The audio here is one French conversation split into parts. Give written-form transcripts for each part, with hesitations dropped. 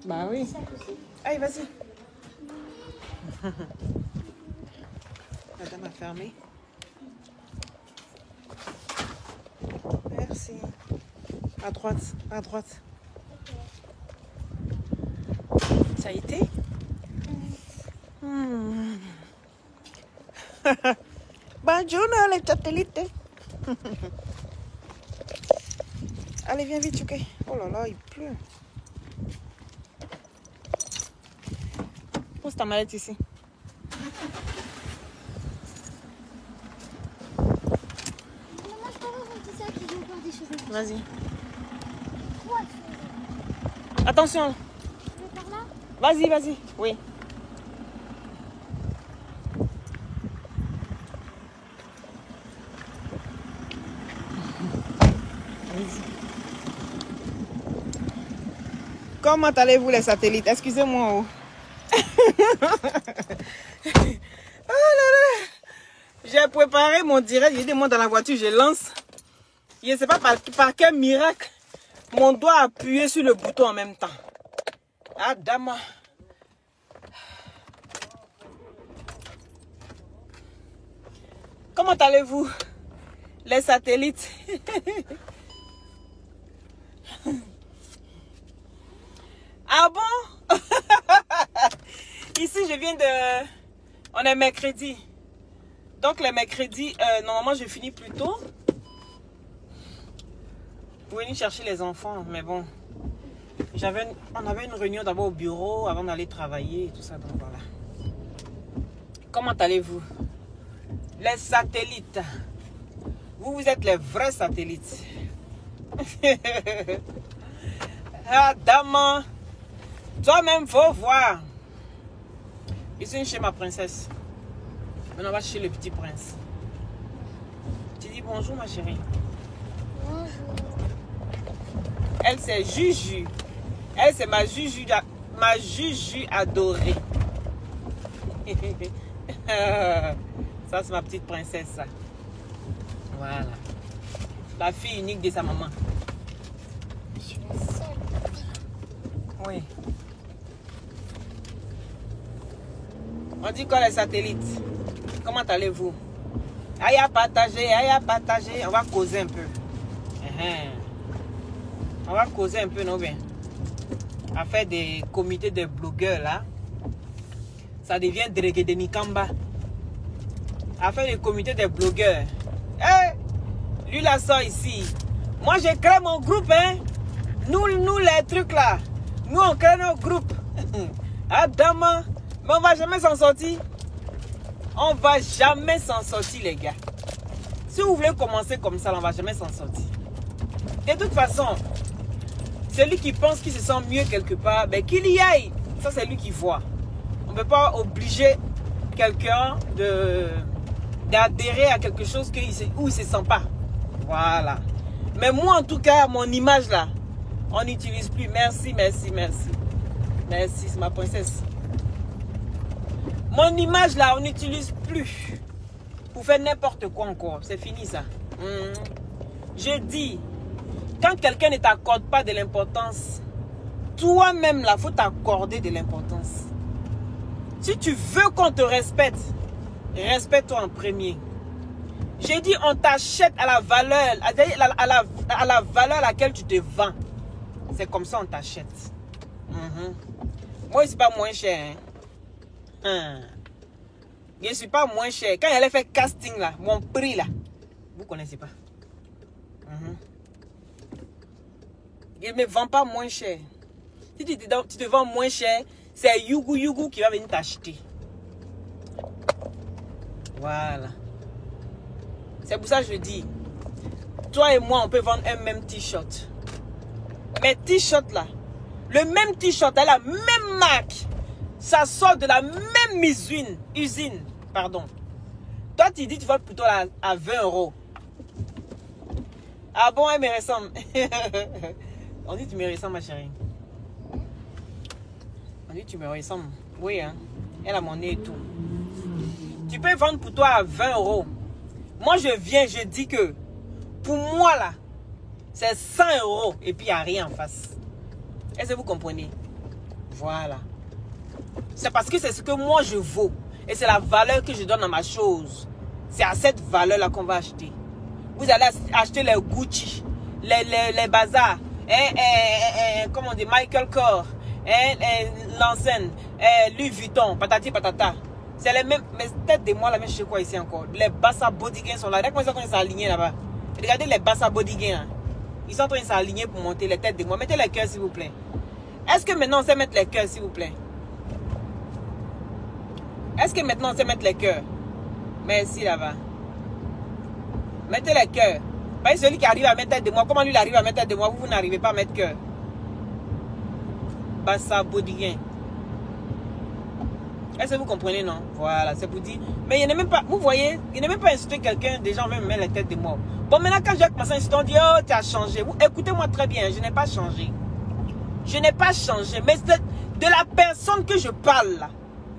Bah oui. Allez, vas-y. La dame a fermé. Merci. À droite, à droite. Ça a été? Bonjour les satellites. Allez, viens vite, ok. Oh là là, il pleut. Pose ta mallette ici. Vas-y. Attention. Vas-y, vas-y. Oui. Comment allez-vous les satellites? Excusez-moi. Oh. Oh là là. J'ai préparé mon direct. J'ai dit moi dans la voiture, je lance. Je ne sais pas par quel miracle mon doigt a appuyé sur le bouton en même temps. Ah, dama. Comment allez-vous les satellites? Ah bon? Ici, je viens de... On est mercredi. Donc, les mercredis, normalement, je finis plus tôt. Pour venir chercher les enfants. Mais bon, on avait une réunion d'abord au bureau avant d'aller travailler et tout ça. Donc, voilà. Comment allez-vous? Les satellites. Vous êtes les vrais satellites. Ah, dame. Toi-même, faut voir. Je suis chez ma princesse. Maintenant, on va chez le petit prince. Tu dis bonjour, ma chérie. Bonjour. Elle, c'est Juju. Elle, c'est ma Juju adorée. Ça, c'est ma petite princesse. Ça. Voilà. La fille unique de sa maman. Je suis la seule. Oui. On dit quoi les satellites? Comment allez-vous? Aïe à partager, aïe à partager. On va causer un peu. On va causer un peu, non bien? À faire des comités de blogueurs là. Ça devient délégué de Nikamba. À faire des comités de blogueurs. Hey, lui la sort ici. Moi j'ai créé mon groupe, hein. Nous les trucs là. Nous on crée nos groupes. Ah dame. Mais on va jamais s'en sortir. On va jamais s'en sortir, les gars. Si vous voulez commencer comme ça, on va jamais s'en sortir. De toute façon, celui qui pense qu'il se sent mieux quelque part, ben qu'il y aille. Ça, c'est lui qui voit. On ne peut pas obliger quelqu'un d'adhérer à quelque chose où il ne se sent pas. Voilà. Mais moi, en tout cas, mon image là, on n'utilise plus. Merci, merci, merci. Merci, c'est ma princesse. Mon image là, on n'utilise plus pour faire n'importe quoi encore. C'est fini ça. Je dis, quand quelqu'un ne t'accorde pas de l'importance, toi-même là, il faut t'accorder de l'importance. Si tu veux qu'on te respecte, respecte-toi en premier. J'ai dit, on t'achète à la valeur, à la valeur à laquelle tu te vends. C'est comme ça on t'achète. Moi, c'est pas moins cher. Je ne suis pas moins cher. Quand elle a fait casting là, mon prix là, vous ne connaissez pas. Je ne me vends pas moins cher. Si tu te vends moins cher, c'est Yugu qui va venir t'acheter. Voilà. C'est pour ça que je dis, toi et moi, on peut vendre un même t-shirt. Mais t-shirt là, le même t-shirt, à la même marque, ça sort de la même usine. Pardon. Toi, tu dis tu vas plutôt à 20 €. Ah bon, elle me ressemble. On dit tu me ressembles, ma chérie. On dit tu me ressembles. Oui, hein. Elle a mon nez et tout. Tu peux vendre pour toi à 20 €. Moi, je dis que pour moi, là, c'est 100 € et puis il n'y a rien en face. Est-ce que vous comprenez? Voilà. C'est parce que c'est ce que moi je vaux. Et c'est la valeur que je donne à ma chose. C'est à cette valeur-là qu'on va acheter. Vous allez acheter les Gucci, les bazars, comment on dit, Michael Kors, l'enseigne, Louis Vuitton, patati patata. C'est les mêmes, mais tête de moi, la même, je sais quoi ici encore. Les Bassa Bodygain sont là. Regardez comment ils sont en train de s'aligner là-bas. Regardez les Bassa Bodygain. Ils sont en train de s'aligner pour monter les têtes de moi. Mettez les cœurs s'il vous plaît. Est-ce que maintenant on sait mettre les cœurs s'il vous plaît? Est-ce que maintenant on sait mettre les cœurs? Merci là-bas. Mettez les cœurs. Voyez celui qui arrive à mettre tête de moi. Comment lui il arrive à mettre tête de moi? Vous n'arrivez pas à mettre cœur. Bassa Bodygain. Est-ce que vous comprenez, non? Voilà, c'est pour dire. Mais il n'est même pas, vous voyez, il n'est même pas insulté quelqu'un, des gens même mettre la tête de moi. Bon, maintenant, quand Jacques Massin insulte, on dit, oh, tu as changé. Écoutez-moi très bien, je n'ai pas changé. Je n'ai pas changé. Mais de la personne que je parle, là,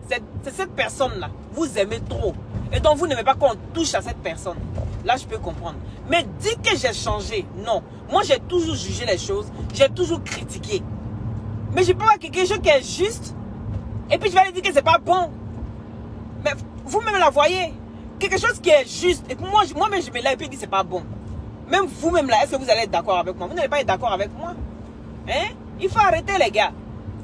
c'est cette personne-là. Vous aimez trop. Et donc, vous n'aimez pas qu'on touche à cette personne. Là, je peux comprendre. Mais dire que j'ai changé, non. Moi, j'ai toujours jugé les choses. J'ai toujours critiqué. Mais je peux voir quelque chose qui est juste. Et puis je vais aller dire que c'est pas bon. Mais vous-même la voyez. Quelque chose qui est juste. Et puis moi-même je me lève et puis je dis c'est pas bon. Même vous-même là, est-ce que vous allez être d'accord avec moi? Vous n'allez pas être d'accord avec moi. Hein? Il faut arrêter les gars.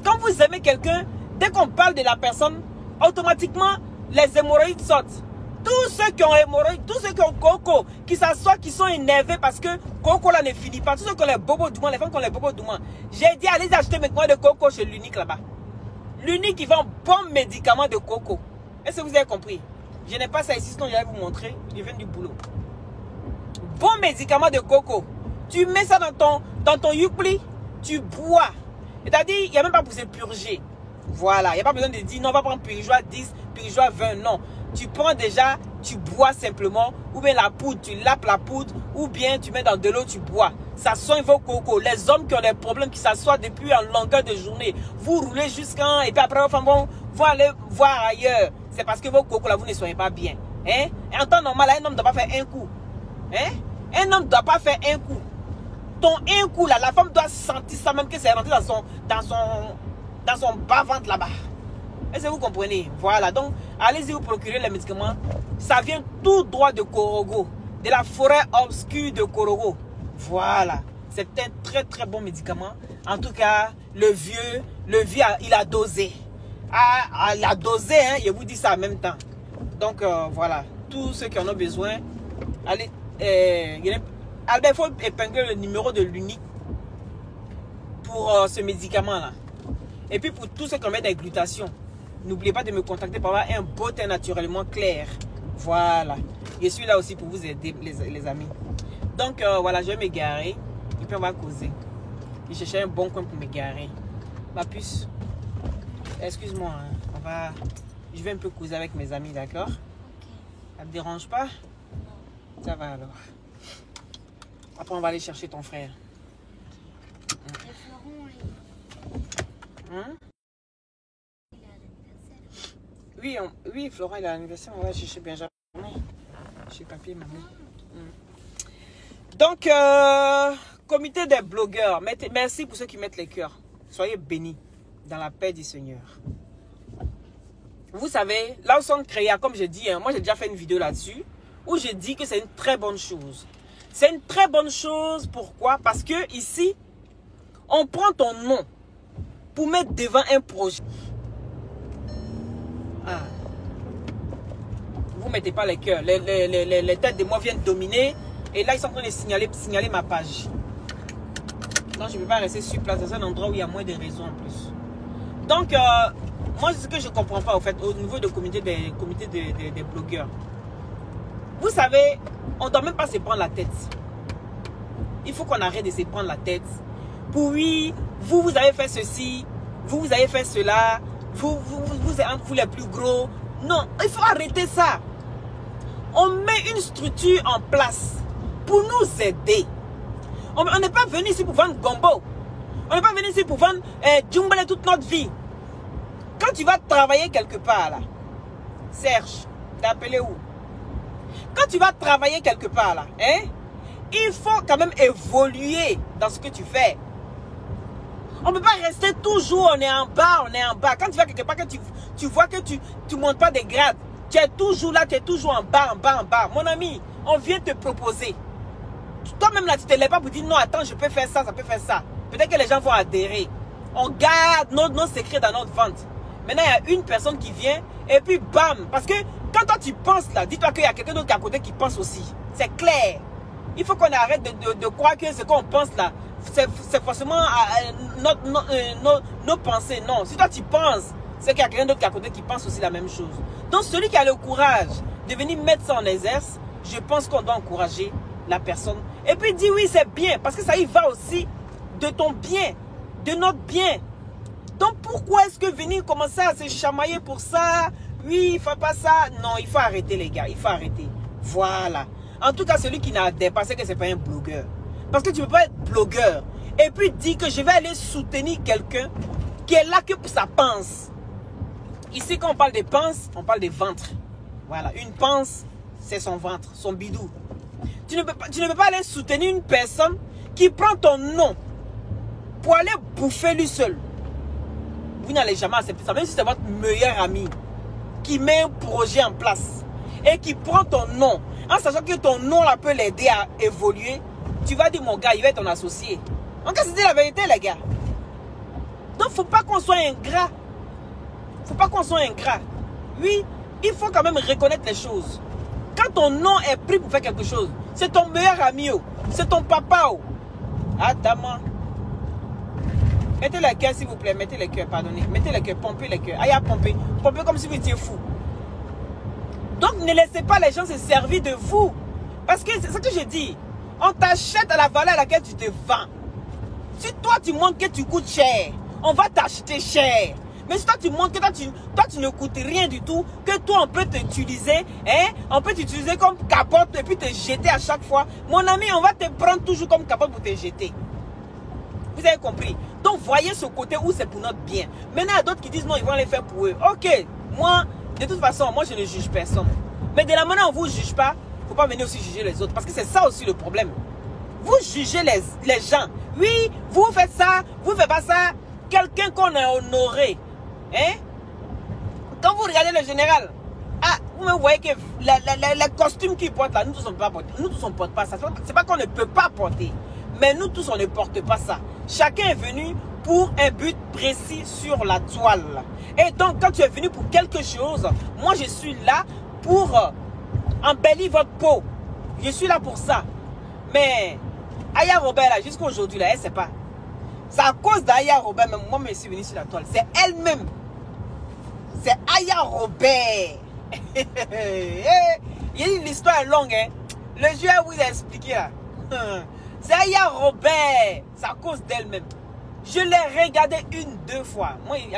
Quand vous aimez quelqu'un, dès qu'on parle de la personne, automatiquement les hémorroïdes sortent. Tous ceux qui ont hémorroïdes, tous ceux qui ont coco, qui s'assoient, qui sont énervés parce que coco là ne finit pas. Tous ceux qui ont les bobos du moins, les femmes qui ont les bobos du moins. J'ai dit allez acheter maintenant de coco chez l'unique là-bas. L'unique qui vend bon médicament de coco. Est-ce que vous avez compris? Je n'ai pas ça ici, sinon j'allais vous montrer. Je viens du boulot. Bon médicament de coco. Tu mets ça dans ton yupli, tu bois. C'est-à-dire, il n'y a même pas besoin de purger. Voilà, il n'y a pas besoin de dire non, on va prendre Purigeois 10, Purigeois 20. Non, tu prends déjà, tu bois simplement. Ou bien la poudre, tu lapes la poudre. Ou bien tu mets dans de l'eau, tu bois. Ça soigne vos cocos. Les hommes qui ont des problèmes, qui s'assoient depuis en longueur de journée. Vous roulez jusqu'en... Et puis après, vos femmes vont aller voir ailleurs. C'est parce que vos cocos là, vous ne soyez pas bien. Hein? Et en temps normal, un homme ne doit pas faire un coup. Hein? Un homme ne doit pas faire un coup. Ton un coup là, la femme doit sentir ça même que c'est rentré dans son bas-ventre là-bas. Est-ce que vous comprenez? Voilà, donc allez-y vous procurer les médicaments. Ça vient tout droit de Korogo, de la forêt obscure de Korogo. Voilà, c'est un très très bon médicament. En tout cas, le vieux il a dosé. Il a dosé, hein, je vous dis ça en même temps. Donc voilà, tous ceux qui en ont besoin, allez, Albert, il faut épingler le numéro de l'unique pour ce médicament-là. Et puis pour tous ceux qui ont des glutations, n'oubliez pas de me contacter pour avoir un beau teint naturellement clair. Voilà. Je suis là aussi pour vous aider, les amis. Donc voilà, je vais m'égarer. Et puis on va causer. Je cherchais un bon coin pour m'égarer. Ma puce, excuse-moi. Hein, je vais un peu causer avec mes amis, d'accord? Ça ne te dérange pas? Ça va alors. Après, on va aller chercher ton frère. Hein? Oui, Florent, il a l'anniversaire. On va chercher Benjamin. Chez papier, maman. Donc, comité des blogueurs. Merci pour ceux qui mettent les cœurs. Soyez bénis dans la paix du Seigneur. Vous savez, là où sont créés, comme je dis, hein, moi j'ai déjà fait une vidéo là-dessus, où je dis que c'est une très bonne chose. C'est une très bonne chose, pourquoi? Parce que ici, on prend ton nom pour mettre devant un projet. Ah. Vous ne mettez pas les cœurs. Les têtes de moi viennent dominer. Et là, ils sont en train de signaler ma page. Donc, je ne peux pas rester sur place dans un endroit où il y a moins de réseaux en plus. Donc, moi, ce que je ne comprends pas, au fait, au niveau du comité des blogueurs. Vous savez, on ne doit même pas se prendre la tête. Il faut qu'on arrête de se prendre la tête. Pour oui, vous avez fait ceci, vous avez fait cela, vous êtes les plus gros. Non, il faut arrêter ça. On met une structure en place pour nous aider. On n'est pas venu ici pour vendre gombo. On n'est pas venu ici pour vendre djumbalé toute notre vie. Quand tu vas travailler quelque part là, Serge, t'es appelé où? Quand tu vas travailler quelque part là, hein, il faut quand même évoluer dans ce que tu fais. On ne peut pas rester toujours, on est en bas, on est en bas. Quand tu vas quelque part, que tu vois que tu ne montes pas des grades, tu es toujours là, tu es toujours en bas, en bas, en bas. Mon ami, on vient te proposer. Toi-même là, tu ne te lèves pas pour dire non, attends, je peux faire ça, ça peut faire ça. Peut-être que les gens vont adhérer. On garde nos secrets dans notre ventre. Maintenant, il y a une personne qui vient et puis bam. Parce que quand toi tu penses là, dis-toi qu'il y a quelqu'un d'autre à côté qui pense aussi. C'est clair. Il faut qu'on arrête de croire que ce qu'on pense là, c'est forcément nos pensées. Non, si toi tu penses, c'est qu'il y a quelqu'un d'autre à côté qui pense aussi la même chose. Donc celui qui a le courage de venir mettre ça en exerce, je pense qu'on doit encourager la personne. Et puis dis oui, c'est bien, parce que ça y va aussi de ton bien, de notre bien. Donc pourquoi est-ce que venir commencer à se chamailler pour ça? Oui, il ne faut pas ça. Non, il faut arrêter les gars, il faut arrêter. Voilà. En tout cas, celui qui n'a dépassé que ce n'est pas un blogueur. Parce que tu ne peux pas être blogueur et puis dire que je vais aller soutenir quelqu'un qui est là que pour sa panse. Ici, quand on parle de panse, on parle de ventre. Voilà, une panse, c'est son ventre, son bidou. Tu ne peux pas aller soutenir une personne qui prend ton nom pour aller bouffer lui seul. Vous n'allez jamais accepter ça, même si c'est votre meilleur ami qui met un projet en place et qui prend ton nom, en sachant que ton nom là peut l'aider à évoluer. Tu vas dire mon gars, il va être ton associé. En cas, c'est la vérité les gars. Donc, il ne faut pas qu'on soit ingrat. Il ne faut pas qu'on soit ingrat. Oui, il faut quand même reconnaître les choses. Quand ton nom est pris pour faire quelque chose, c'est ton meilleur ami, c'est ton papa. Attends. Mettez les cœurs s'il vous plaît, mettez les cœurs, pardonnez. Mettez les cœurs, pompez les cœurs. Aïe, pomper. Pompez comme si vous étiez fou. Donc ne laissez pas les gens se servir de vous. Parce que c'est ce que je dis. On t'achète à la valeur à laquelle tu te vends. Si toi tu montres que tu coûtes cher, on va t'acheter cher. Mais si toi tu montres que toi tu ne coûtes rien du tout, que toi on peut t'utiliser, hein, on peut t'utiliser comme capote et puis te jeter à chaque fois. Mon ami, on va te prendre toujours comme capote pour te jeter. Vous avez compris? Donc voyez ce côté où c'est pour notre bien. Maintenant il y a d'autres qui disent non, ils vont les faire pour eux. Ok, moi, de toute façon, moi je ne juge personne. Mais de la manière où on ne vous juge pas, il ne faut pas venir aussi juger les autres. Parce que c'est ça aussi le problème. Vous jugez les gens. Oui, vous faites ça, vous ne faites pas ça. Quelqu'un qu'on a honoré. Hein? Quand vous regardez le général, ah, vous me voyez que les costumes qu'il porte là, nous tous on ne peut pas porter. Nous tous on ne porte pas ça. C'est pas qu'on ne peut pas porter. Mais nous tous on ne porte pas ça. Chacun est venu pour un but précis sur la toile. Et donc quand tu es venu pour quelque chose, moi je suis là pour embellir votre peau. Je suis là pour ça. Mais Aya Robert là, jusqu'à aujourd'hui là, elle ne sait pas. C'est à cause d'Aya Robert, même moi je suis venu sur la toile. C'est elle-même. C'est Aya Robert. L'histoire est longue, hein. Le jeu vous a expliqué là. C'est Aya Robert. C'est à cause d'elle-même. Je l'ai regardé deux fois. Moi, il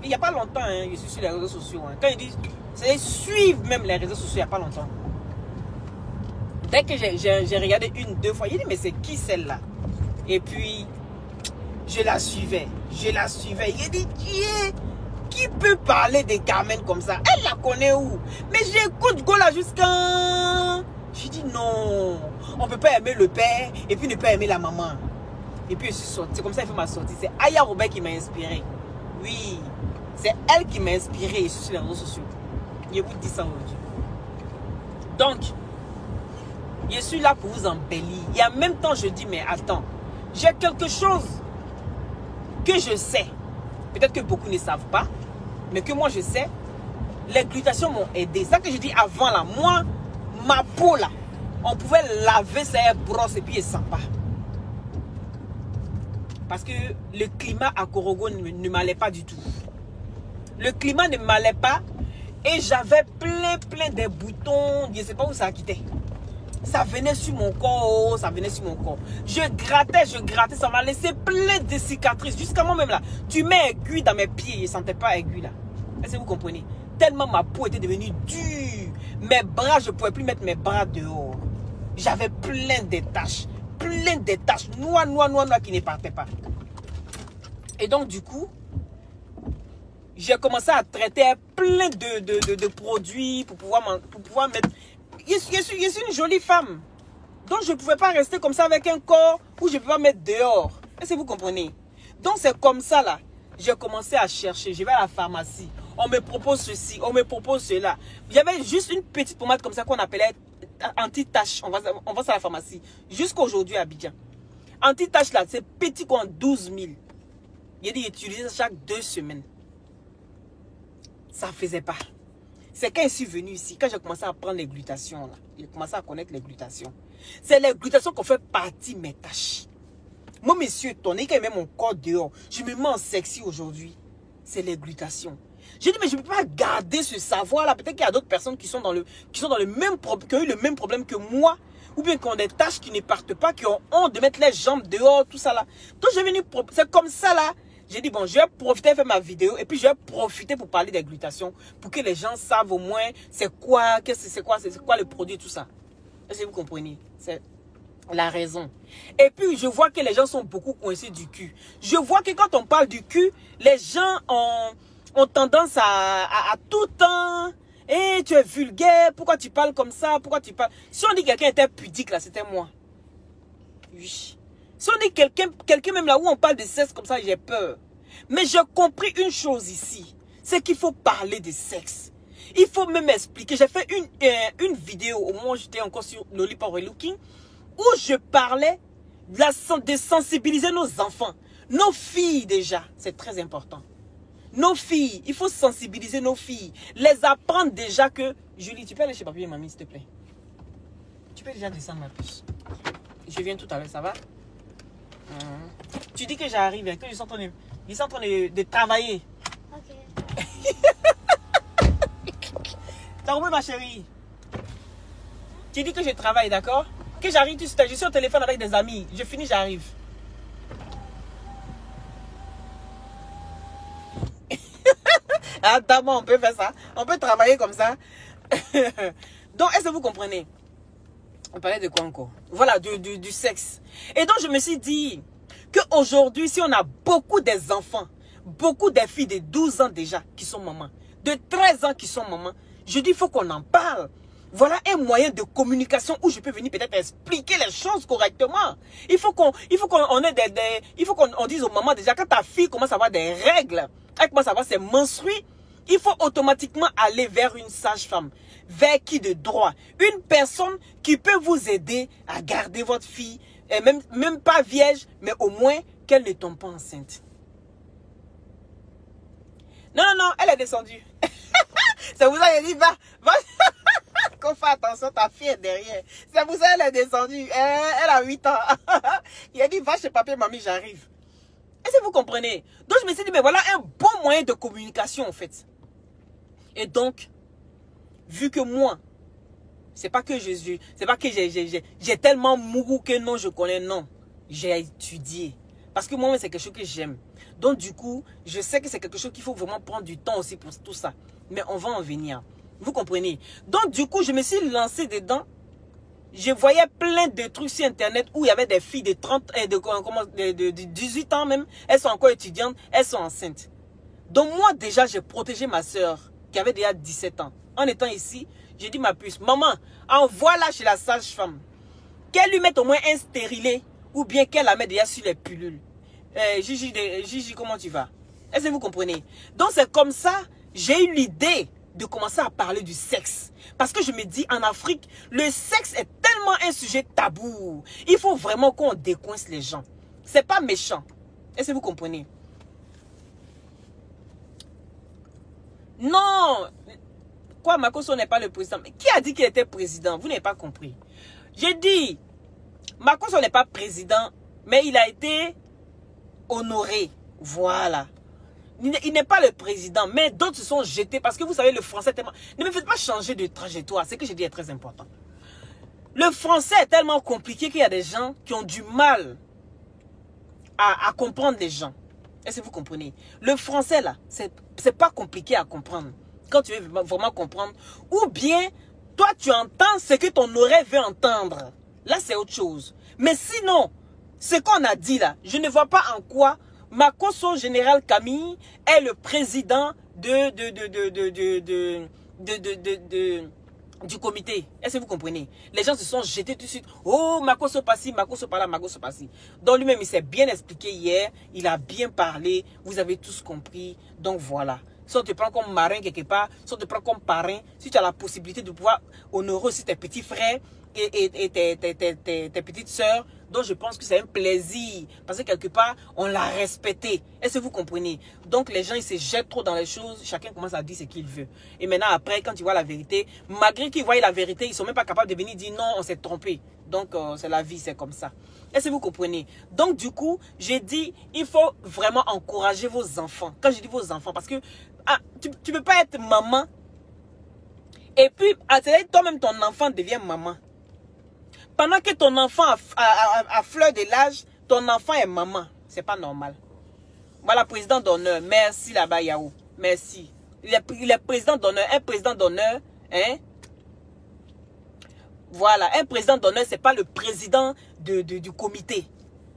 n'y a pas longtemps, hein, je suis sur les réseaux sociaux. Hein. Quand ils disent, c'est suivre même les réseaux sociaux, il n'y a pas longtemps. Dès que j'ai regardé deux fois, j'ai dit, mais c'est qui celle-là? Et puis, je la suivais. J'ai dit, qui peut parler des Carmen comme ça? Elle la connaît où? Mais j'écoute Gola jusqu'à... J'ai dit, non, on ne peut pas aimer le père et puis ne pas aimer la maman. Et puis je suis sortie. C'est comme ça qu'il fait ma sortie. C'est Aya Robert qui m'a inspiré. Oui, c'est elle qui m'a inspiré. Je suis sur les réseaux sociaux. Je vous dis ça aujourd'hui. Donc, je suis là pour vous embellir. Et en même temps, je dis, mais attends, j'ai quelque chose que je sais. Peut-être que beaucoup ne savent pas, mais que moi je sais. Les glutations m'ont aidé. C'est ça que je dis avant là. Moi, ma peau là, on pouvait laver sa brosse et puis elle ne sent pas. Parce que le climat à Korogo ne m'allait pas du tout. Le climat ne m'allait pas. Et j'avais plein de boutons. Je ne sais pas où ça a quitté. Ça venait sur mon corps. Ça venait sur mon corps. Je grattais. Ça m'a laissé plein de cicatrices. Jusqu'à moi-même là. Tu mets aiguille dans mes pieds. Je ne sentais pas aiguille là. Est-ce que vous comprenez? Tellement ma peau était devenue dure. Mes bras, je ne pouvais plus mettre mes bras dehors. J'avais plein de taches. Plein de taches noires qui ne partaient pas. Et donc du coup, j'ai commencé à traiter plein de produits pour pouvoir mettre... Je suis une jolie femme. Donc je ne pouvais pas rester comme ça avec un corps où je ne peux pas mettre dehors. Est-ce que vous comprenez? Donc c'est comme ça là. J'ai commencé à chercher. Je vais à la pharmacie. On me propose ceci, on me propose cela. Il y avait juste une petite pommade comme ça qu'on appelait anti-tache. On va à la pharmacie. Jusqu'aujourd'hui à Abidjan. Anti-tache là, c'est petit comme 12 000. Il dit utiliser ça chaque 2 semaines. Ça ne faisait pas. C'est quand je suis venu ici, quand j'ai commencé à prendre les glutations là. J'ai commencé à connaître les glutations. C'est les glutations qu'on fait partie de mes tâches. Moi, monsieur étonné, quand il met mon corps dehors, je me mets en sexy aujourd'hui. C'est les glutations. J'ai dit, mais je ne peux pas garder ce savoir-là. Peut-être qu'il y a d'autres personnes qui sont dans le même problème, qui ont eu le même problème que moi. Ou bien qui ont des tâches qui ne partent pas, qui ont honte de mettre les jambes dehors, tout ça là. Donc, j'ai venu, c'est comme ça là. J'ai dit, bon, je vais profiter de faire ma vidéo. Et puis, je vais profiter pour parler des glutations. Pour que les gens savent au moins c'est quoi le produit, tout ça. Est-ce que vous comprenez? C'est la raison. Et puis, je vois que les gens sont beaucoup coincés du cul. Je vois que quand on parle du cul, les gens ont tendance à tout le temps. Eh, tu es vulgaire, pourquoi tu parles comme ça? Pourquoi tu parles? Si on dit que quelqu'un était pudique, là, c'était moi. Oui. Si on dit quelqu'un même là où on parle de sexe comme ça, j'ai peur. Mais j'ai compris une chose ici. C'est qu'il faut parler de sexe. Il faut même expliquer. J'ai fait une vidéo au moment où j'étais encore sur Lollipop Relooking, où je parlais de sensibiliser nos enfants. Nos filles déjà, c'est très important. Nos filles, il faut sensibiliser nos filles. Les apprendre déjà que... Julie, tu peux aller chez papi et mamie, s'il te plaît. Tu peux déjà descendre ma puce. Je viens tout à l'heure, ça va? Tu dis que j'arrive, que ils sont en train de travailler. Ok. T'as compris, ma chérie? Tu dis que je travaille, d'accord? Que j'arrive, je suis au téléphone avec des amis. Je finis, j'arrive. Attends, on peut faire ça. On peut travailler comme ça. Donc, est-ce que vous comprenez? On parlait de quoi encore? Voilà, du sexe. Et donc, je me suis dit qu'aujourd'hui, si on a beaucoup des enfants, beaucoup des filles de 12 ans déjà qui sont mamans, de 13 ans qui sont mamans, je dis il faut qu'on en parle. Voilà un moyen de communication où je peux venir peut-être expliquer les choses correctement. Il faut qu'on dise aux mamans déjà, quand ta fille commence à avoir des règles, elle commence à avoir ses menstrues, il faut automatiquement aller vers une sage-femme. Vers qui de droit? Une personne qui peut vous aider à garder votre fille, et même pas vierge, mais au moins qu'elle ne tombe pas enceinte. Non, non, non, elle est descendue. C'est vous ça, elle dit, va. Qu'on fait attention, ta fille est derrière. C'est pour ça qu'elle est descendue. Elle a 8 ans. Il a dit, va chez papa et mamie, j'arrive. Est-ce que vous comprenez? Donc je me suis dit, mais voilà un bon moyen de communication en fait. Et donc, vu que moi, c'est pas que j'ai tellement mourou que non, je connais, non. J'ai étudié. Parce que moi, c'est quelque chose que j'aime. Donc du coup, je sais que c'est quelque chose qu'il faut vraiment prendre du temps aussi pour tout ça. Mais on va en venir. Vous comprenez? Donc du coup, je me suis lancé dedans. Je voyais plein de trucs sur internet où il y avait des filles de 30 de 18 ans même. Elles sont encore étudiantes, elles sont enceintes. Donc moi déjà, j'ai protégé ma soeur qui avait déjà 17 ans. En étant ici, j'ai dit ma puce, maman, envoie-la chez la sage-femme. Qu'elle lui mette au moins un stérilet ou bien qu'elle la mette déjà sur les pilules. Gigi, comment tu vas? Est-ce que vous comprenez? Donc c'est comme ça, j'ai eu l'idée de commencer à parler du sexe. Parce que je me dis, en Afrique, le sexe est tellement un sujet tabou. Il faut vraiment qu'on décoince les gens. C'est pas méchant. Est-ce que vous comprenez? Non. Quoi, Makosso n'est pas le président? Mais qui a dit qu'il était président? Vous n'avez pas compris. J'ai dit, Makosso n'est pas président, mais il a été honoré. Voilà. Il n'est pas le président, mais d'autres se sont jetés parce que vous savez, le français est tellement... Ne me faites pas changer de trajectoire, ce que j'ai dit est très important. Le français est tellement compliqué qu'il y a des gens qui ont du mal à comprendre les gens. Est-ce que vous comprenez? Le français là, c'est pas compliqué à comprendre. Quand tu veux vraiment comprendre. Ou bien, toi tu entends ce que ton oreille veut entendre. Là c'est autre chose. Mais sinon, ce qu'on a dit là, je ne vois pas en quoi... Makosso Général Camille est le président du comité. Est-ce que vous comprenez? Les gens se sont jetés tout de suite. Oh, Makoso Passi, Makoso Pala, Makoso Passi. Donc lui-même, il s'est bien expliqué hier. Il a bien parlé. Vous avez tous compris. Donc voilà. Si on te prend comme marin quelque part, si on te prend comme parrain, si tu as la possibilité de pouvoir honorer aussi tes petits frères et tes petites sœurs, donc je pense que c'est un plaisir. Parce que quelque part, on l'a respecté. Est-ce que vous comprenez? Donc les gens, ils se jettent trop dans les choses. Chacun commence à dire ce qu'il veut. Et maintenant, après, quand ils voient la vérité, malgré qu'ils voient la vérité, ils ne sont même pas capables de venir dire non, on s'est trompé. Donc c'est la vie, c'est comme ça. Est-ce que vous comprenez? Donc du coup, j'ai dit, il faut vraiment encourager vos enfants. Quand je dis vos enfants, parce que tu ne peux pas être maman. Et puis, toi-même, ton enfant devient maman. Pendant que ton enfant a fleur de l'âge, ton enfant est maman. C'est pas normal. Voilà, président d'honneur. Merci là-bas, Yahoo. Merci. Il est président d'honneur. Un président d'honneur, hein? Voilà, un président d'honneur, c'est pas le président du comité.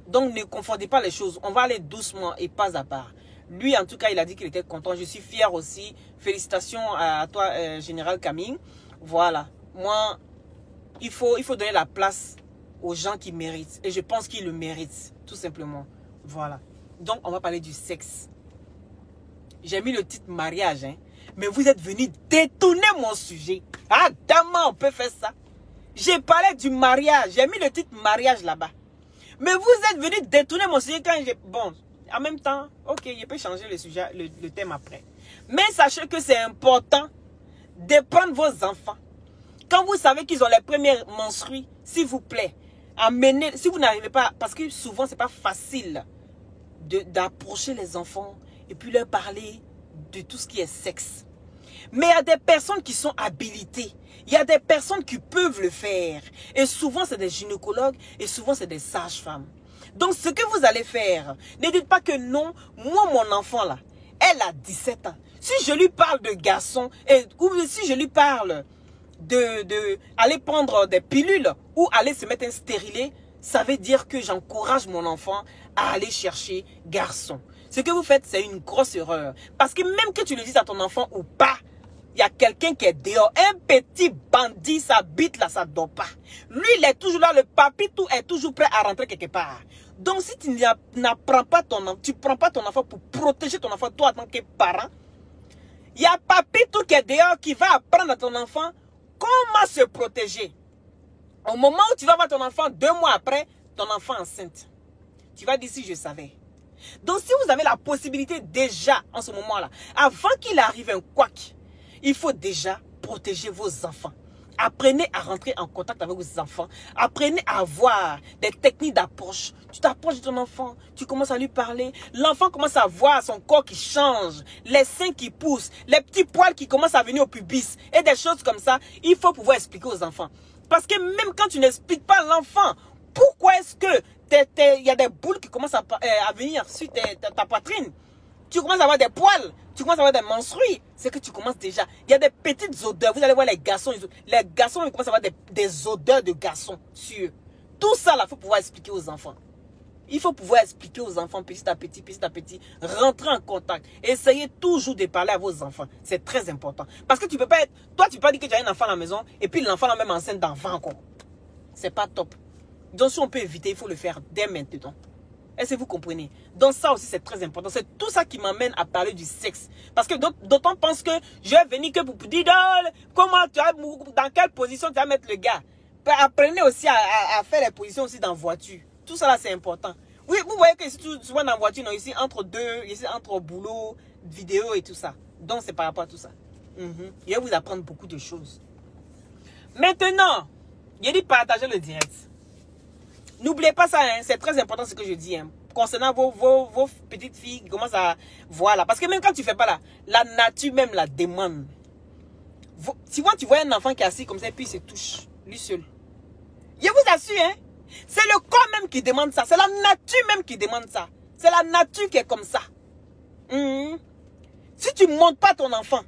Donc, ne confondez pas les choses. On va aller doucement et pas à part. Lui, en tout cas, il a dit qu'il était content. Je suis fier aussi. Félicitations à toi, Général Camille. Voilà. Moi, il faut donner la place aux gens qui méritent. Et je pense qu'ils le méritent, tout simplement. Voilà. Donc, on va parler du sexe. J'ai mis le titre mariage, hein. Mais vous êtes venus détourner mon sujet. Ah, dame, on peut faire ça. J'ai parlé du mariage. J'ai mis le titre mariage là-bas. Mais vous êtes venus détourner mon sujet quand j'ai... Bon, en même temps, ok, je peux changer le sujet, le thème après. Mais sachez que c'est important de prendre vos enfants. Quand vous savez qu'ils ont les premiers menstrues, s'il vous plaît, amenez, si vous n'arrivez pas, parce que souvent c'est pas facile d'approcher les enfants et puis leur parler de tout ce qui est sexe. Mais il y a des personnes qui sont habilitées. Il y a des personnes qui peuvent le faire. Et souvent c'est des gynécologues et souvent c'est des sages-femmes. Donc ce que vous allez faire, ne dites pas que non, moi mon enfant là, elle a 17 ans. Si je lui parle de garçon, ou si je lui parle aller prendre des pilules ou aller se mettre un stérilet, ça veut dire que j'encourage mon enfant à aller chercher garçon. Ce que vous faites, c'est une grosse erreur. Parce que même que tu le dises à ton enfant ou pas, il y a quelqu'un qui est dehors. Un petit bandit, sa bite là, ça ne dort pas. Lui, il est toujours là, le papitou est toujours prêt à rentrer quelque part. Donc si tu n'apprends pas ton enfant, tu ne prends pas ton enfant pour protéger ton enfant, toi en tant que parent, il y a papitou qui est dehors qui va apprendre à ton enfant comment se protéger. Au moment où tu vas voir ton enfant, 2 mois après, ton enfant enceinte. Tu vas dire si je savais. Donc si vous avez la possibilité déjà, en ce moment-là, avant qu'il arrive un couac, il faut déjà protéger vos enfants. Apprenez à rentrer en contact avec vos enfants. Apprenez à avoir des techniques d'approche. Tu t'approches de ton enfant, tu commences à lui parler. L'enfant commence à voir son corps qui change, les seins qui poussent, les petits poils qui commencent à venir au pubis et des choses comme ça. Il faut pouvoir expliquer aux enfants. Parce que même quand tu n'expliques pas à l'enfant, pourquoi est-ce que il y a des boules qui commencent à venir sur ta poitrine? Tu commences à avoir des poils, tu commences à avoir des menstrues. C'est que tu commences déjà. Il y a des petites odeurs. Vous allez voir les garçons. Les garçons, ils commencent à avoir des odeurs de garçons sur eux. Tout ça, là, il faut pouvoir expliquer aux enfants. Il faut pouvoir expliquer aux enfants petit à petit. Rentrer en contact. Essayez toujours de parler à vos enfants. C'est très important. Parce que tu peux pas être... Toi, tu peux pas dire que tu as un enfant à la maison et puis l'enfant là même enceinte d'enfant encore. C'est pas top. Donc si on peut éviter, il faut le faire dès maintenant. Est-ce que vous comprenez? Donc ça aussi c'est très important. C'est tout ça qui m'amène à parler du sexe. Parce que d'autres pensent que je vais venir que pour dire comment tu as, dans quelle position tu vas mettre le gars. Apprenez aussi à faire les positions aussi dans la voiture. Tout ça là c'est important. Oui, vous voyez que souvent dans la voiture, non, ici entre boulot, vidéo et tout ça. Donc c'est par rapport à tout ça. Je vais vous apprendre beaucoup de choses. Maintenant, je dis partager le direct. N'oubliez pas ça, hein, c'est très important ce que je dis. Hein, concernant vos petites filles qui commencent à... Voilà. Parce que même quand tu ne fais pas là, la nature même la demande. Tu vois un enfant qui est assis comme ça et puis il se touche, lui seul. Je vous assure, hein, c'est le corps même qui demande ça. C'est la nature même qui demande ça. C'est la nature qui est comme ça. Si tu ne montes pas ton enfant,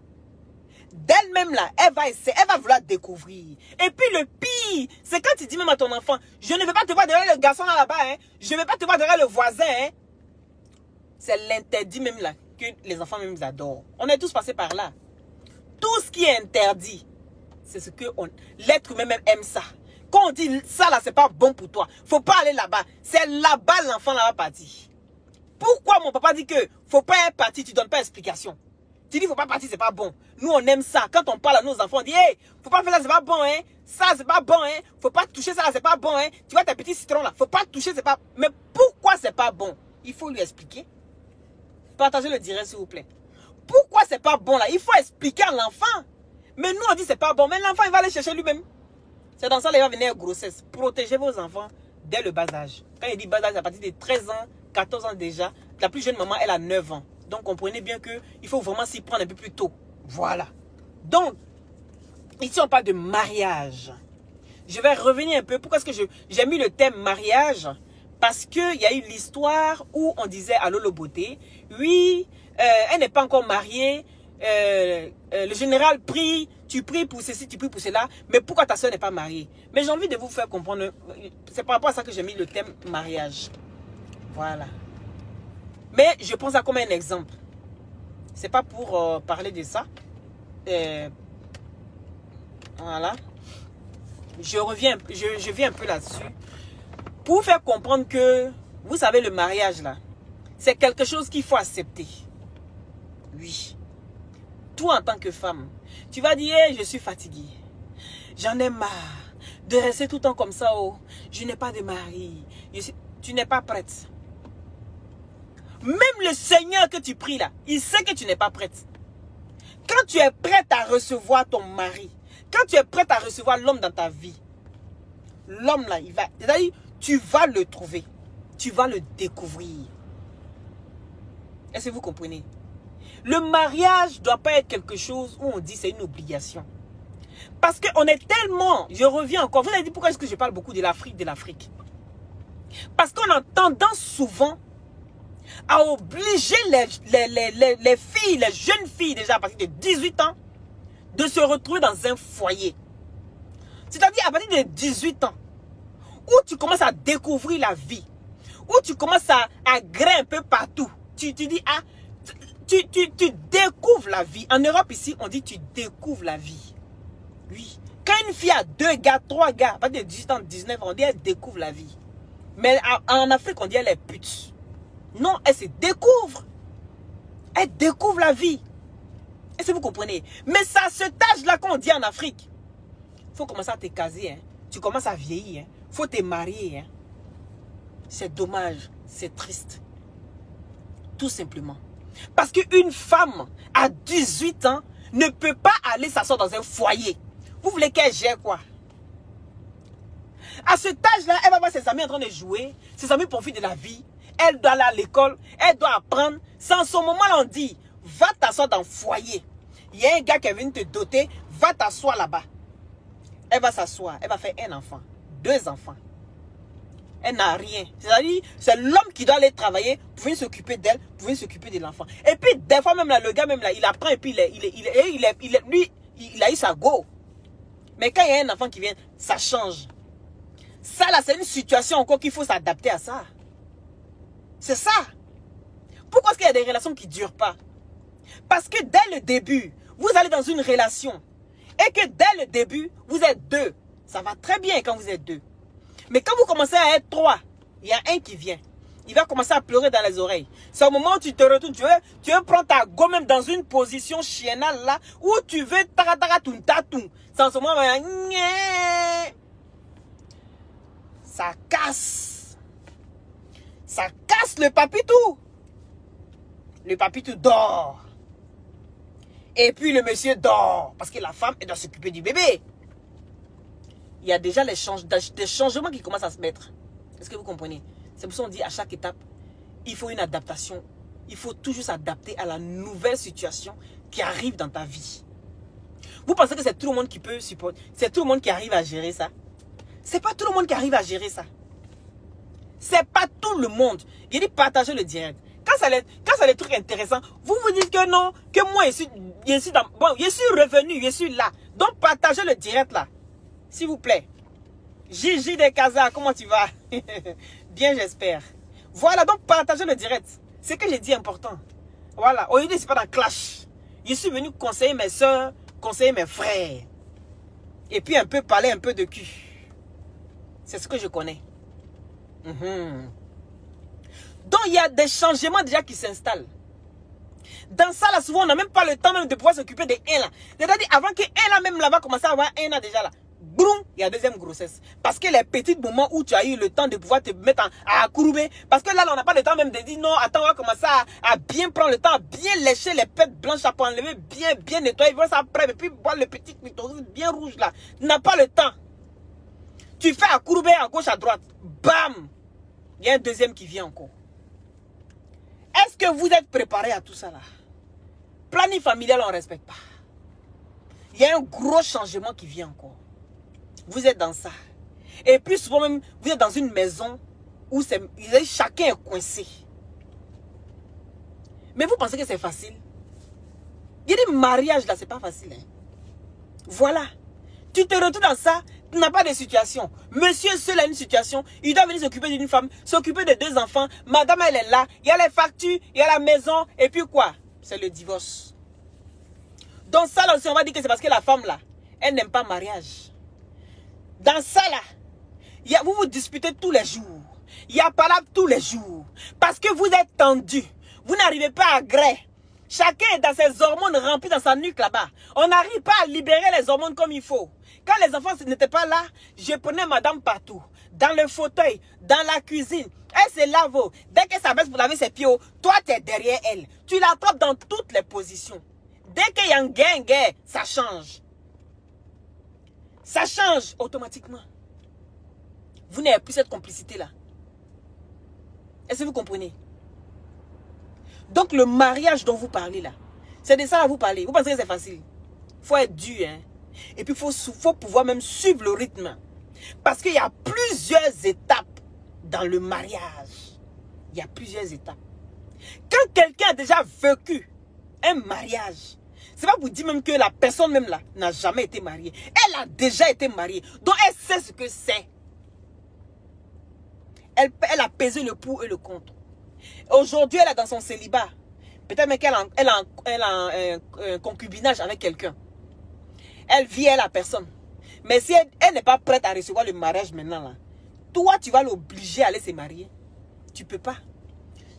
d'elle-même là, elle va vouloir découvrir. Et puis le pire, c'est quand tu dis même à ton enfant, je ne vais pas te voir derrière le garçon là-bas, hein. Je ne vais pas te voir derrière le voisin, hein. C'est l'interdit même là, que les enfants même adorent. On est tous passés par là. Tout ce qui est interdit, C'est ce que l'être humain même aime ça. Quand on dit ça là, c'est pas bon pour toi. Faut pas aller là-bas. C'est là-bas l'enfant là va partir. Pourquoi mon papa dit que faut pas être parti, tu donnes pas explication. Tu dis faut pas partir, c'est pas bon. Nous on aime ça. Quand on parle à nos enfants, on dit hey, faut pas faire ça, c'est pas bon hein. Ça c'est pas bon hein. Faut pas toucher ça là, c'est pas bon hein. Tu vois tes petits citrons là, faut pas toucher, c'est pas. Mais pourquoi c'est pas bon? Il faut lui expliquer. Partagez le direct s'il vous plaît. Pourquoi c'est pas bon là? Il faut expliquer à l'enfant. Mais nous on dit c'est pas bon, mais l'enfant il va aller chercher lui-même. C'est dans ça qu'il va venir grossesse. Protégez vos enfants dès le bas âge. Quand il dit bas âge, à partir de 13 ans, 14 ans déjà, la plus jeune maman, elle a 9 ans. Donc, comprenez bien qu'il faut vraiment s'y prendre un peu plus tôt. Voilà. Donc, ici, on parle de mariage. Je vais revenir un peu. Pourquoi est-ce que j'ai mis le thème mariage? Parce qu'il y a eu l'histoire où on disait à Lolo Beauté, oui, elle n'est pas encore mariée. Le général prie, tu pries pour ceci, tu pries pour cela, mais pourquoi ta soeur n'est pas mariée? Mais j'ai envie de vous faire comprendre, c'est par rapport à ça que j'ai mis le thème mariage. Voilà. Mais je prends ça comme un exemple. C'est pas pour parler de ça. Voilà. Je viens un peu là-dessus. Pour vous faire comprendre que, vous savez, le mariage là, c'est quelque chose qu'il faut accepter. Oui. Toi en tant que femme, tu vas dire, hey, je suis fatiguée. J'en ai marre de rester tout le temps comme ça. Oh, je n'ai pas de mari. Tu n'es pas prête. Même le Seigneur que tu pries là, il sait que tu n'es pas prête. Quand tu es prête à recevoir ton mari, quand tu es prête à recevoir l'homme dans ta vie, l'homme là, c'est-à-dire, tu vas le trouver. Tu vas le découvrir. Est-ce que vous comprenez? Le mariage ne doit pas être quelque chose où on dit c'est une obligation. Parce qu'on est tellement, je reviens encore, vous avez dit pourquoi est-ce que je parle beaucoup de l'Afrique? Parce qu'on a tendance souvent à obliger les filles, les jeunes filles déjà à partir de 18 ans, de se retrouver dans un foyer. C'est-à-dire à partir de 18 ans, où tu commences à découvrir la vie, où tu commences à grimper un peu partout. Tu dis, ah, tu découvres la vie. En Europe ici, on dit tu découvres la vie. Oui. Quand une fille a 2 gars, 3 gars, à partir de 18 ans, 19 ans, on dit elle découvre la vie. Mais en Afrique, on dit elle est pute. Non, elle se découvre. Elle découvre la vie. Est-ce que vous comprenez? Mais c'est à cet âge-là qu'on dit en Afrique. Il faut commencer à te caser. Hein. Tu commences à vieillir. Il faut te marier. Hein. C'est dommage. C'est triste. Tout simplement. Parce qu'une femme à 18 ans ne peut pas aller s'asseoir dans un foyer. Vous voulez qu'elle gère quoi? À cet âge-là, elle va voir ses amis en train de jouer. Ses amis profitent de la vie. Elle doit aller à l'école. Elle doit apprendre. C'est en ce moment-là, on dit, va t'asseoir dans le foyer. Il y a un gars qui est venu te doter. Va t'asseoir là-bas. Elle va s'asseoir. Elle va faire un enfant. 2 enfants. Elle n'a rien. C'est-à-dire, c'est l'homme qui doit aller travailler. Vous pouvez s'occuper d'elle. Vous pouvez s'occuper de l'enfant. Et puis, des fois, même là, le gars, même là, il apprend et puis lui, il a eu sa go. Mais quand il y a un enfant qui vient, ça change. Ça, là, c'est une situation encore qu'il faut s'adapter à ça. C'est ça. Pourquoi est-ce qu'il y a des relations qui ne durent pas? Parce que dès le début, vous allez dans une relation. Et que dès le début, vous êtes 2. Ça va très bien quand vous êtes 2. Mais quand vous commencez à être 3, il y a un qui vient. Il va commencer à pleurer dans les oreilles. C'est au moment où tu te retournes, tu veux prendre ta go même dans une position chiennale là, où tu veux tarataratum. C'est en ce moment où ça casse. Ça casse le papitou. Le papitou dort. Et puis le monsieur dort. Parce que la femme, elle doit s'occuper du bébé. Il y a déjà des changements qui commencent à se mettre. Est-ce que vous comprenez? C'est pour ça qu'on dit à chaque étape, il faut une adaptation. Il faut toujours s'adapter à la nouvelle situation qui arrive dans ta vie. Vous pensez que c'est tout le monde qui peut supporter? C'est tout le monde qui arrive à gérer ça? C'est pas tout le monde qui arrive à gérer ça. C'est pas tout le monde. Il dit partagez le direct. Quand c'est les trucs intéressants, vous vous dites que non, que moi je suis revenu, je suis là. Donc partagez le direct là. S'il vous plaît. Gigi de Casa, comment tu vas? Bien, j'espère. Voilà, donc partagez le direct. C'est ce que j'ai dit important. Voilà, aujourd'hui, c'est pas dans clash. Je suis venu conseiller mes soeurs, conseiller mes frères. Et puis un peu parler un peu de cul. C'est ce que je connais. Donc il y a des changements déjà qui s'installent. Dans ça là, souvent on n'a même pas le temps même de pouvoir s'occuper de un là. C'est-à-dire avant que un là même là va commencer à avoir un là déjà là. Boum, il y a deuxième grossesse. Parce que les petits moments où tu as eu le temps de pouvoir te mettre à courber. Parce que là, on n'a pas le temps même de dire non, attends, on va commencer à bien prendre le temps, à bien lécher les pètes blanches, à enlever bien nettoyer, voir ça après, et puis boire le petit clitoris bien rouge là. Tu n'as pas le temps. Tu fais à courber à gauche, à droite. Bam! Il y a un deuxième qui vient encore. Est-ce que vous êtes préparés à tout ça là? Planning familial, on ne respecte pas. Il y a un gros changement qui vient encore. Vous êtes dans ça. Et puis souvent même, vous êtes dans une maison où chacun est coincé. Mais vous pensez que c'est facile? Il y a des mariages là, c'est pas facile. Hein? Voilà. Tu te retrouves dans ça, tu n'as pas de situation. Monsieur seul a une situation, il doit venir s'occuper d'une femme, s'occuper de 2 enfants. Madame, elle est là, il y a les factures, il y a la maison, et puis quoi? C'est le divorce. Donc ça là aussi, on va dire que c'est parce que la femme là, elle n'aime pas le mariage. Dans ça là, vous vous disputez tous les jours. Il y a palabre tous les jours. Parce que vous êtes tendu. Vous n'arrivez pas à gré. Chacun est dans ses hormones remplies dans sa nuque là-bas. On n'arrive pas à libérer les hormones comme il faut. Quand les enfants n'étaient pas là, je prenais madame partout. Dans le fauteuil, dans la cuisine. Elle se lave. Dès que ça baisse pour laver ses pieds, toi tu es derrière elle. Tu l'attrapes dans toutes les positions. Dès qu'il y a un gain, ça change. Ça change automatiquement. Vous n'avez plus cette complicité-là. Est-ce que vous comprenez? Donc le mariage dont vous parlez là, c'est de ça que vous parlez. Vous pensez que c'est facile? Il faut être dur. Hein? Et puis il faut pouvoir même suivre le rythme. Parce qu'il y a plusieurs étapes dans le mariage. Il y a plusieurs étapes. Quand quelqu'un a déjà vécu un mariage, c'est pas pour dire même que la personne même là n'a jamais été mariée. Elle a déjà été mariée. Donc elle sait ce que c'est. Elle a pesé le pour et le contre. Aujourd'hui, elle est dans son célibat. Peut-être même qu'elle a un concubinage avec quelqu'un. Elle vit, elle a personne. Mais si elle n'est pas prête à recevoir le mariage maintenant, là, toi, tu vas l'obliger à aller se marier. Tu ne peux pas.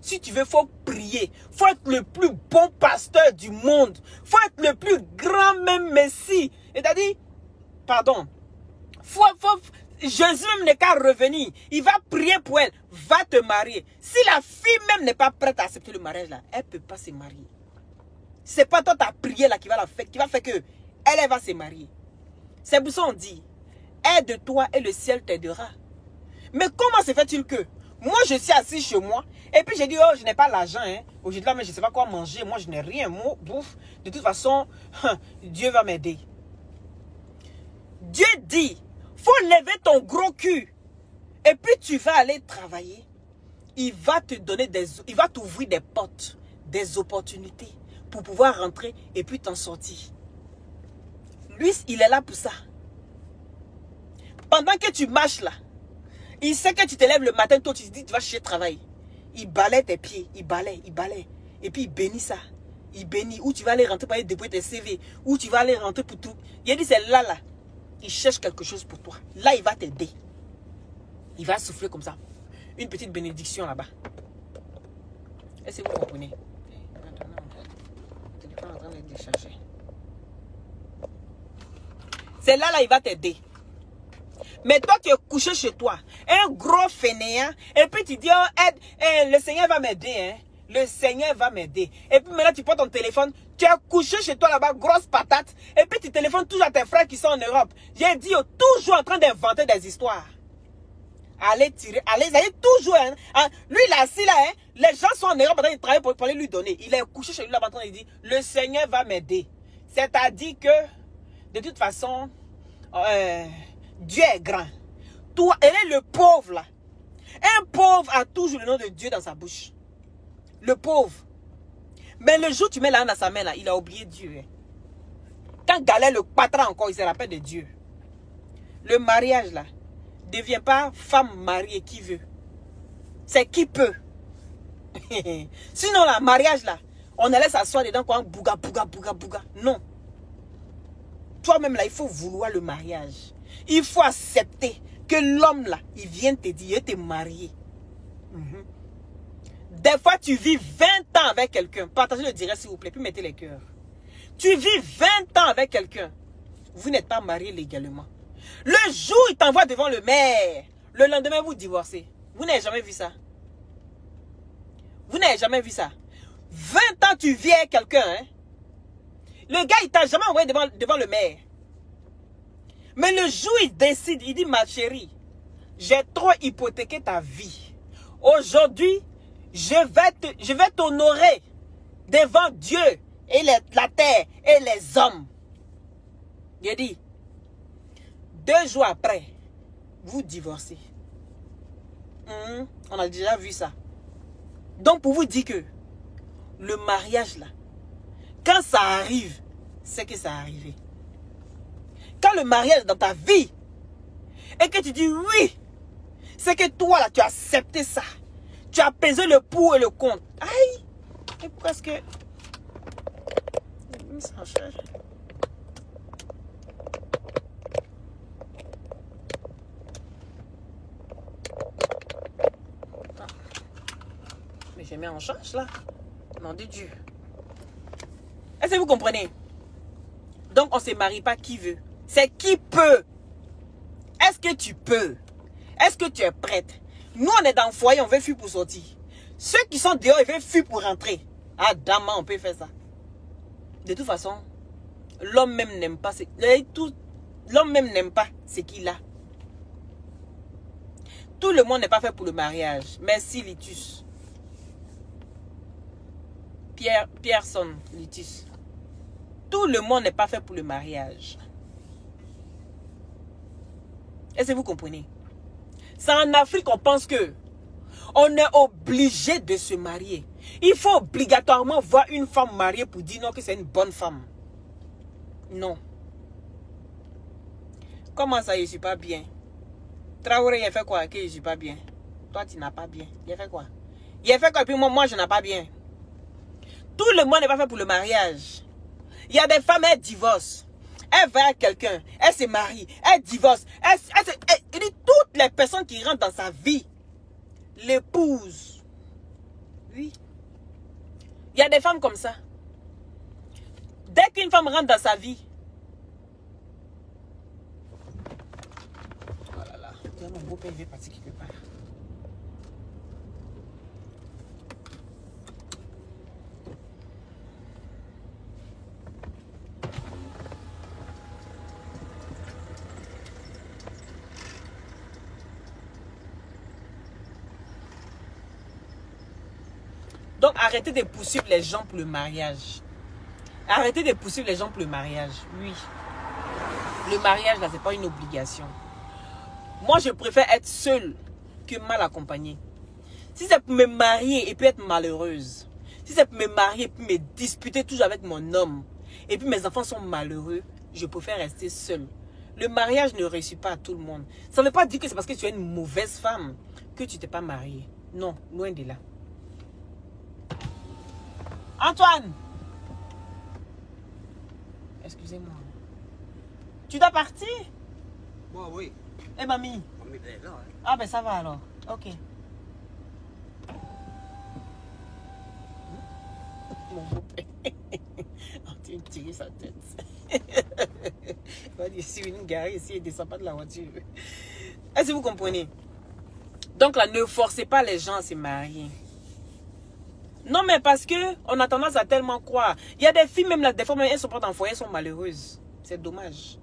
Si tu veux, il faut prier. Il faut être le plus bon pasteur du monde. Il faut être le plus grand même messie. C'est-à-dire, pardon, Jésus même n'est qu'à revenir. Il va prier pour elle. Va te marier. Si la fille même n'est pas prête à accepter le mariage, là, elle ne peut pas se marier. Ce n'est pas toi ta prière là qui va faire que elle va se marier. C'est pour ça qu'on dit, aide-toi et le ciel t'aidera. Mais comment se fait-il que moi je suis assis chez moi et puis j'ai dit, oh je n'ai pas l'argent. Hein. Aujourd'hui là, mais je ne sais pas quoi manger. Moi je n'ai rien. Moi, bouffe. De toute façon, Dieu va m'aider. Dieu dit, faut lever ton gros cul. Et puis tu vas aller travailler. Il va te donner il va t'ouvrir des portes, des opportunités pour pouvoir rentrer et puis t'en sortir. Lui, il est là pour ça. Pendant que tu marches là, il sait que tu te lèves le matin, toi tu te dis tu vas chercher travail. Il balaie tes pieds, il balaie. Et puis il bénit ça. Il bénit. Où tu vas aller rentrer pour aller déployer tes CV. Où tu vas aller rentrer pour tout. Il a dit c'est là. Il cherche quelque chose pour toi. Là, il va t'aider. Il va souffler comme ça. Une petite bénédiction là-bas. Est-ce que vous comprenez? C'est là, il va t'aider. Mais toi, tu es couché chez toi. Un gros fainéant. Et puis tu dis, oh, le Seigneur va m'aider. Hein? Le Seigneur va m'aider. Et puis maintenant, tu prends ton téléphone. Tu es couché chez toi là-bas, grosse patate. Et puis tu téléphones toujours à tes frères qui sont en Europe. J'ai dit, toujours en train d'inventer des histoires. Allez tirer, allez toujours. Hein, lui, il est assis là. Hein, les gens sont en Europe en train de travailler pour aller lui donner. Il est couché chez lui là-bas en train de dire, le Seigneur va m'aider. C'est-à-dire que, de toute façon, Dieu est grand. Toi, elle est le pauvre là. Un pauvre a toujours le nom de Dieu dans sa bouche. Le pauvre. Mais le jour où tu mets la main dans sa main là, il a oublié Dieu. Hein. Quand Galère le patron encore, il se rappelle de Dieu. Le mariage là, ne devient pas femme mariée qui veut. C'est qui peut. Sinon le mariage là, on allait s'asseoir dedans quoi, bouga. Non. toi-même, là, il faut vouloir le mariage. Il faut accepter que l'homme, là, il vient te dire, t'es marié. Des fois, tu vis 20 ans avec quelqu'un. Partagez le direct, s'il vous plaît, puis mettez les cœurs. Tu vis 20 ans avec quelqu'un. Vous n'êtes pas marié légalement. Le jour où il t'envoie devant le maire, le lendemain, vous divorcez. Vous n'avez jamais vu ça. Vous n'avez jamais vu ça. 20 ans, tu vis avec quelqu'un. Hein? Le gars, il t'a jamais envoyé devant le maire. Mais le jour où il décide, il dit, ma chérie, j'ai trop hypothéqué ta vie. Aujourd'hui, je vais t'honorer devant Dieu et la terre et les hommes. Il dit, 2 jours après, vous divorcez. On a déjà vu ça. Donc pour vous dire que le mariage là, quand ça arrive, c'est que ça arrivé. Quand le mariage est dans ta vie et que tu dis oui, c'est que toi là, tu as accepté ça. Tu as pesé le pour et le contre. Aïe! Et pourquoi est-ce que... Mais j'ai mis en charge là. Nom de Dieu. Est-ce que vous comprenez? Donc on ne se marie pas qui veut. C'est qui peut. Est-ce que tu peux? Est-ce que tu es prête? Nous on est dans le foyer, on veut fuir pour sortir. Ceux qui sont dehors, ils veulent fuir pour rentrer. Ah dame, on peut faire ça. De toute façon, l'homme même n'aime pas l'homme même n'aime pas ce qu'il a. Tout le monde n'est pas fait pour le mariage. Merci Litus. Pierson Litus. Tout le monde n'est pas fait pour le mariage. Est-ce que vous comprenez? C'est en Afrique qu'on pense que on est obligé de se marier. Il faut obligatoirement voir une femme mariée pour dire non que c'est une bonne femme. Non. Comment ça, je ne suis pas bien? Traoré, il a fait quoi que je ne suis pas bien? Toi, tu n'as pas bien. Il a fait quoi? Il a fait quoi? Et puis moi, je n'ai pas bien. Tout le monde n'est pas fait pour le mariage. Il y a des femmes, elles divorcent. Elle va à quelqu'un, elle se marie, elle divorce. Il dit toutes les personnes qui rentrent dans sa vie l'épouse. Oui. Il y a des femmes comme ça. Dès qu'une femme rentre dans sa vie. Oh là là. Mon beau-père est parti quelque part. Donc, arrêtez de poursuivre les gens pour le mariage. Arrêtez de poursuivre les gens pour le mariage. Oui. Le mariage, là, c'est pas une obligation. Moi, je préfère être seule que mal accompagnée. Si c'est pour me marier et puis être malheureuse, si c'est pour me marier et puis me disputer toujours avec mon homme, et puis mes enfants sont malheureux, je préfère rester seule. Le mariage ne réussit pas à tout le monde. Ça ne veut pas dire que c'est parce que tu es une mauvaise femme que tu t'es pas mariée. Non, loin de là. Antoine! Excusez-moi. Tu dois partir? Moi, oui. Eh, mamie? Mamie, elle est là, hein. Ah, ben ça va alors. Ok. Mon beau-père. Oh, tu me tirer sa tête. Il va dire, si une gare ici, il ne descend pas de la voiture. Est-ce que vous comprenez? Donc là, ne forcez pas les gens à se marier. Non, mais parce que on a tendance à tellement croire. Il y a des filles, même là, des fois, même, elles sont pas dans le foyer, elles sont malheureuses. C'est dommage.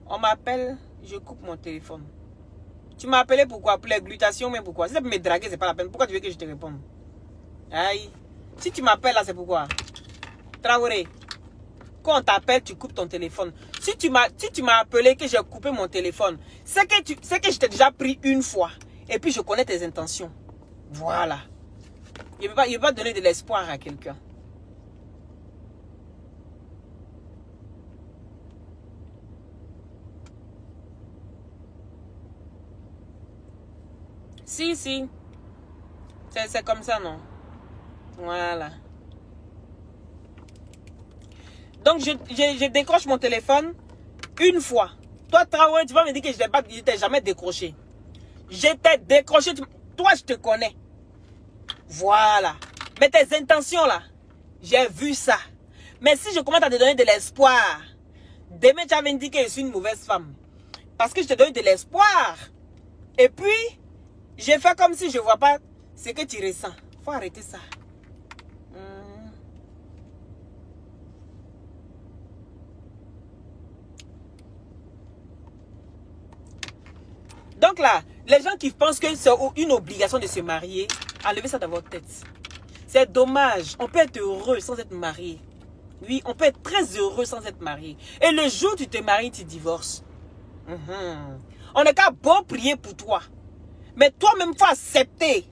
On m'appelle, je coupe mon téléphone. Tu m'as appelé pourquoi? Pour les glutations, mais pourquoi? Si c'est pour me draguer, c'est pas la peine. Pourquoi tu veux que je te réponde? Aïe. Si tu m'appelles là, c'est pourquoi? Traoré. Quand on t'appelle, tu coupes ton téléphone. Si tu m'as appelé que j'ai coupé mon téléphone, c'est que je t'ai déjà pris une fois. Et puis je connais tes intentions. Voilà. Il ne peut pas donner de l'espoir à quelqu'un. Si. C'est comme ça, non? Voilà. Donc, je décroche mon téléphone une fois. Toi, Traoré, tu vas me dire que je t'ai jamais décroché. Je t'ai décroché. Toi, je te connais. Voilà. Mais tes intentions, là, j'ai vu ça. Mais si je commence à te donner de l'espoir, demain, tu vas me dire que je suis une mauvaise femme. Parce que je te donne de l'espoir. Et puis, j'ai fait comme si je ne vois pas ce que tu ressens. Il faut arrêter ça. Donc là, les gens qui pensent que c'est une obligation de se marier, enlevez ça dans votre tête. C'est dommage. On peut être heureux sans être marié. Oui, on peut être très heureux sans être marié. Et le jour où tu te maries, tu divorces. On n'est qu'à bon prier pour toi. Mais toi-même, il faut accepter.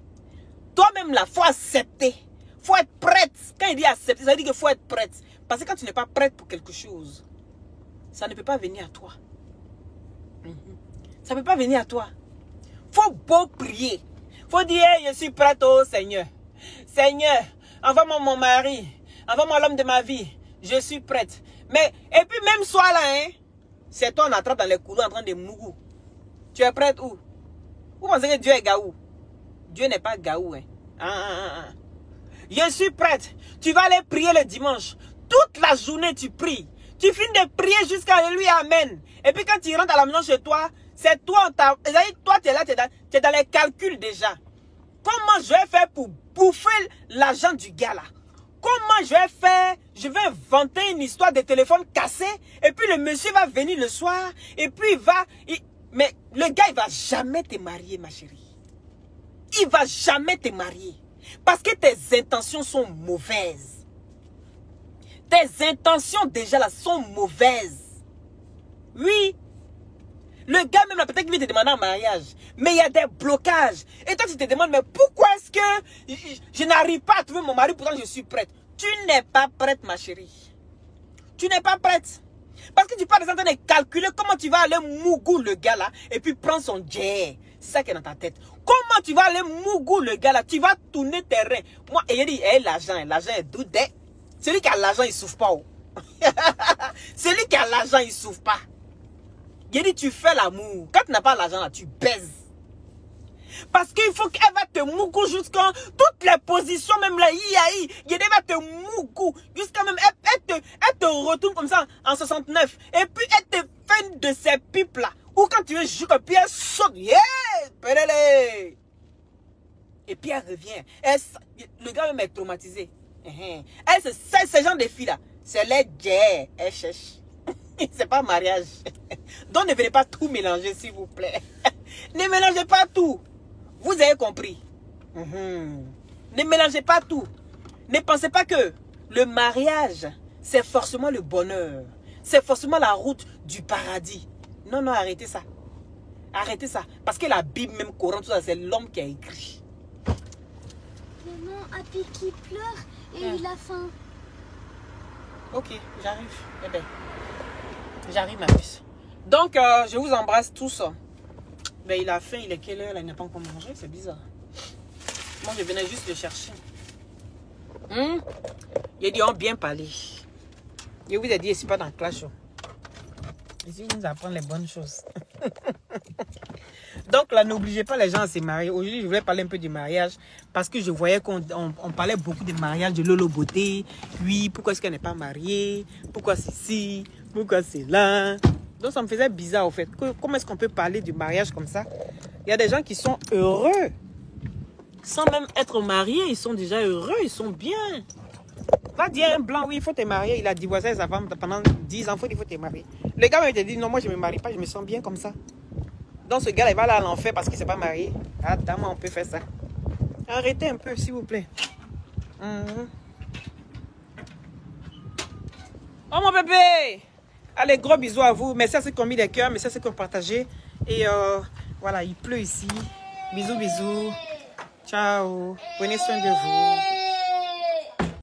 Toi-même, là, il faut accepter. Il faut être prête. Quand il dit accepter, ça veut dire qu'il faut être prête. Parce que quand tu n'es pas prête pour quelque chose, ça ne peut pas venir à toi. Ça ne peut pas venir à toi. Il faut beau prier. Il faut dire, hey, je suis prête au Seigneur. Seigneur, envoie-moi mon mari. Envoie-moi l'homme de ma vie. Je suis prête. Mais, et puis même soir là, hein, c'est toi on attrape dans les couloirs en train de mougou. Tu es prête où? Vous pensez que Dieu est gaou? Dieu n'est pas gaou. Hein. Je suis prête. Tu vas aller prier le dimanche. Toute la journée tu pries. Tu finis de prier jusqu'à Alléluia, Amen. Et puis quand tu rentres à la maison chez toi, c'est toi, toi tu es là, tu es dans les calculs déjà. Comment je vais faire pour bouffer l'argent du gars là? Comment je vais faire? Je vais inventer une histoire de téléphone cassé. Et puis le monsieur va venir le soir. Et puis il va... mais le gars, il va jamais te marier, ma chérie. Il va jamais te marier. Parce que tes intentions sont mauvaises. Tes intentions déjà là sont mauvaises. Oui. Le gars même là, peut-être qu'il va te demander en mariage. Mais il y a des blocages. Et toi tu te demandes, mais pourquoi est-ce que je n'arrive pas à trouver mon mari, pourtant je suis prête. Tu n'es pas prête, ma chérie. Tu n'es pas prête. Parce que tu parles en train de calculer comment tu vas aller mougou le gars là. Et puis prendre son jet. C'est ça qui est dans ta tête. Comment tu vas aller mougou le gars là. Tu vas tourner tes reins. Moi, et il dit, l'argent est doudé. Celui qui a l'argent, il ne souffre pas. Oh. Celui qui a l'argent, il ne souffre pas. Il dit, tu fais l'amour. Quand tu n'as pas l'argent là, tu baises. Parce qu'il faut qu'elle va te mougou jusqu'à toutes les positions, même là, il va te mougou jusqu'à même, elle te retourne comme ça en 69. Et puis, elle te fait une de ces pipes là. Ou quand tu veux jouer, puis elle saute. Yeah! Et puis, elle revient. Le gars même est traumatisé. Elle, c'est ce genre de filles là. C'est les gays. Elle cherche. C'est pas mariage. Donc, ne venez pas tout mélanger, s'il vous plaît. Ne mélangez pas tout. Vous avez compris. Ne mélangez pas tout. Ne pensez pas que le mariage, c'est forcément le bonheur. C'est forcément la route du paradis. Non, non, arrêtez ça. Arrêtez ça. Parce que la Bible, même Coran, tout ça, c'est l'homme qui a écrit. Maman, Happy qui pleure et il a faim. Ok, j'arrive. Eh bien, j'arrive, ma puce. Donc, je vous embrasse tous. Ben, il a faim, il est quelle heure là? Il n'a pas encore mangé, c'est bizarre. Moi, je venais juste le chercher. Il a dit, on bien parlé. Je vous ai dit, je ne suis pas dans le clash. Ici, il nous apprend les bonnes choses. Donc là, n'obligez pas les gens à se marier. Aujourd'hui, je voulais parler un peu du mariage. Parce que je voyais qu'on parlait beaucoup de mariage, de Lolo Beauté. Oui, pourquoi est-ce qu'elle n'est pas mariée? Pourquoi c'est ci? Pourquoi c'est là? Donc ça me faisait bizarre au fait. Comment est-ce qu'on peut parler du mariage comme ça? Il y a des gens qui sont heureux. Sans même être mariés, ils sont déjà heureux, ils sont bien. Va dire un blanc, oui, il faut te marier. Il a divorcé avec sa femme pendant 10 ans, il faut te marier. Le gars m'a dit, non, moi je ne me marie pas, je me sens bien comme ça. Donc ce gars, il va aller à l'enfer parce qu'il ne s'est pas marié. Ah, dame, on peut faire ça. Arrêtez un peu, s'il vous plaît. Oh mon bébé! Allez, gros bisous à vous. Merci à ceux qui ont mis des cœurs, merci à ceux qui ont partagé. Et voilà, il pleut ici. Bisous, bisous. Ciao. Prenez soin de vous.